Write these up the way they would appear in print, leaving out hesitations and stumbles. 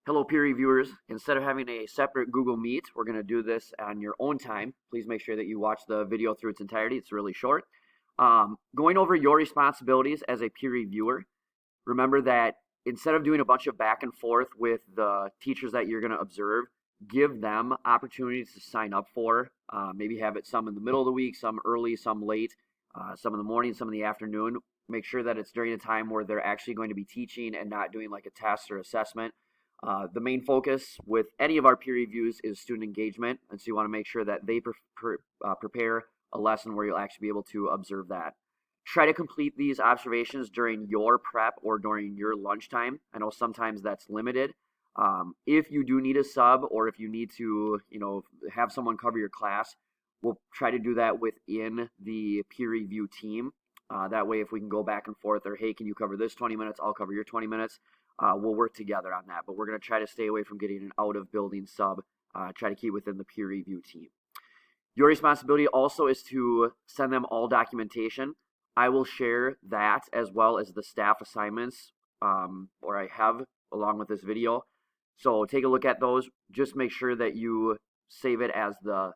Hello, peer reviewers. Instead of having a separate Google Meet, we're going to do this on your own time. Please make sure that you watch the video through its entirety. It's really short. Going over your responsibilities as a peer reviewer, remember that instead of doing a bunch of back and forth with the teachers that you're going to observe, give them opportunities to sign up for. Maybe have it some in the middle of the week, some early, some late, some in the morning, some in the afternoon. Make sure that it's during a time where they're actually going to be teaching and not doing like a test or assessment. The main focus with any of our peer reviews is student engagement, and so you want to make sure that they prepare a lesson where you'll actually be able to observe that. Try to complete these observations during your prep or during your lunchtime. I know sometimes that's limited. If you do need a sub or if you need to, have someone cover your class, we'll try to do that within the peer review team. That way, if we can go back and forth or, hey, can you cover this 20 minutes? I'll cover your 20 minutes. We'll work together on that. But we're going to try to stay away from getting an out-of-building sub. Try to keep within the peer review team. Your responsibility also is to send them all documentation. I will share that as well as the staff assignments, or I have along with this video. So take a look at those. Just make sure that you save it as the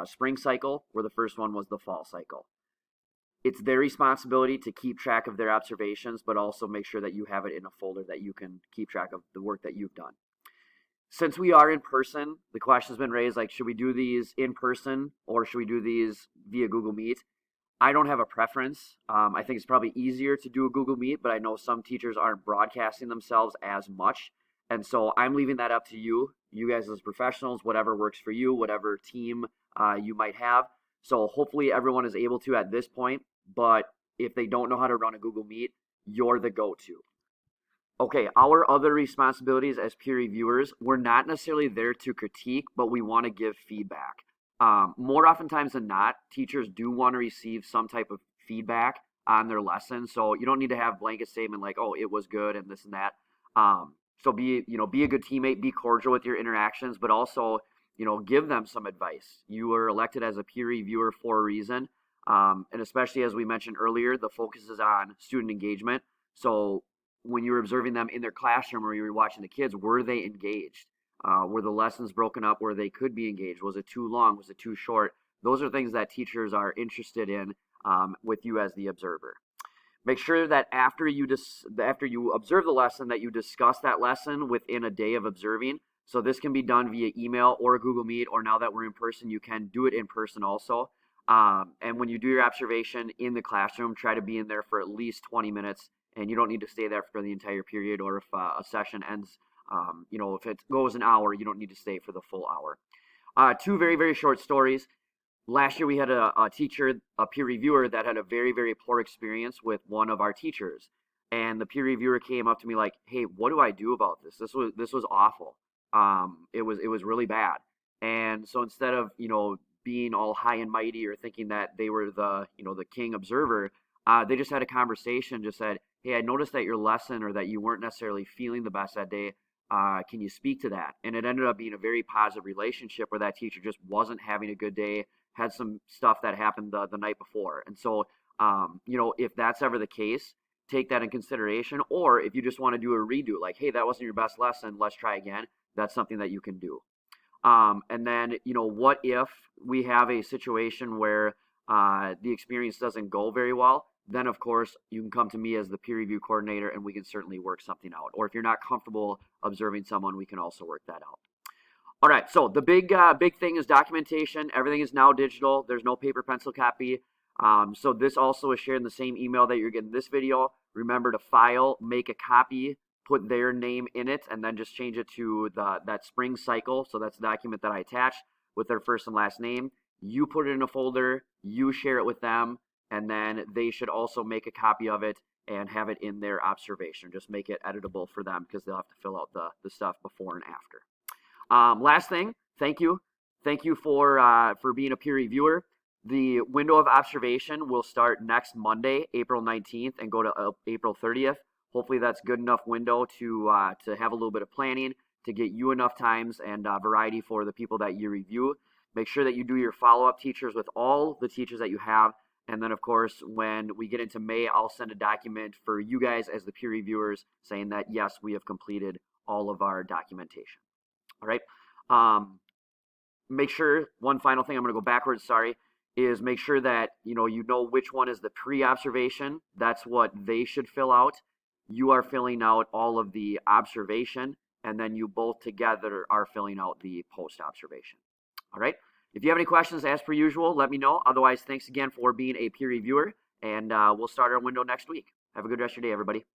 spring cycle, where the first one was the fall cycle. It's their responsibility to keep track of their observations, but also make sure that you have it in a folder that you can keep track of the work that you've done. Since we are in person, the question's been raised, like, should we do these in person or should we do these via Google Meet? I don't have a preference. I think it's probably easier to do a Google Meet, but I know some teachers aren't broadcasting themselves as much. And so I'm leaving that up to you guys as professionals, whatever works for you, whatever team you might have. So hopefully everyone is able to at this point, but if they don't know how to run a Google Meet, you're the go-to. Okay, our other responsibilities as peer reviewers, we're not necessarily there to critique, but we want to give feedback. More oftentimes than not, teachers do want to receive some type of feedback on their lesson. So you don't need to have blanket statement like, oh, it was good and this and that. So be a good teammate, be cordial with your interactions, but also, give them some advice. You were elected as a peer reviewer for a reason. And especially as we mentioned earlier, the focus is on student engagement. So when you're observing them in their classroom or you're watching the kids, were they engaged? Were the lessons broken up where they could be engaged? Was it too long? Was it too short? Those are things that teachers are interested in with you as the observer. Make sure that after you observe the lesson, that you discuss that lesson within a day of observing. So this can be done via email or a Google Meet, or now that we're in person, you can do it in person also. And when you do your observation in the classroom, try to be in there for at least 20 minutes, and you don't need to stay there for the entire period, or if a session ends, if it goes an hour, you don't need to stay for the full hour. Two very, very short stories. Last year we had a teacher, a peer reviewer, that had a very, very poor experience with one of our teachers. And the peer reviewer came up to me like, hey, what do I do about this? This was awful. It was really bad. And so instead of, being all high and mighty or thinking that they were the king observer, they just had a conversation, just said, hey, I noticed that your lesson, or that you weren't necessarily feeling the best that day. Can you speak to that? And it ended up being a very positive relationship where that teacher just wasn't having a good day, had some stuff that happened the night before. And so, if that's ever the case, take that in consideration. Or if you just want to do a redo, like, hey, that wasn't your best lesson, let's try again, that's something that you can do. And then, what if we have a situation where the experience doesn't go very well? Then, of course, you can come to me as the peer review coordinator, and we can certainly work something out. Or if you're not comfortable observing someone, we can also work that out. All right, so the big thing is documentation. Everything is now digital. There's no paper pencil copy. So this also is shared in the same email that you're getting this video. Remember to file, make a copy, put their name in it, and then just change it to that spring cycle. So that's the document that I attached with their first and last name. You put it in a folder, you share it with them, and then they should also make a copy of it and have it in their observation. Just make it editable for them because they'll have to fill out the stuff before and after. Last thing, thank you. Thank you for being a peer reviewer. The window of observation will start next Monday, April 19th, and go to April 30th. Hopefully that's good enough window to have a little bit of planning, to get you enough times and variety for the people that you review. Make sure that you do your follow-up teachers with all the teachers that you have. And then, of course, when we get into May, I'll send a document for you guys as the peer reviewers saying that, yes, we have completed all of our documentation. All right. Make sure, one final thing, I'm going to go backwards, sorry, is make sure that you know which one is the pre-observation. That's what they should fill out. You are filling out all of the observation, and then you both together are filling out the post-observation. All right. If you have any questions, as per usual, let me know. Otherwise, thanks again for being a peer reviewer, and we'll start our window next week. Have a good rest of your day, everybody.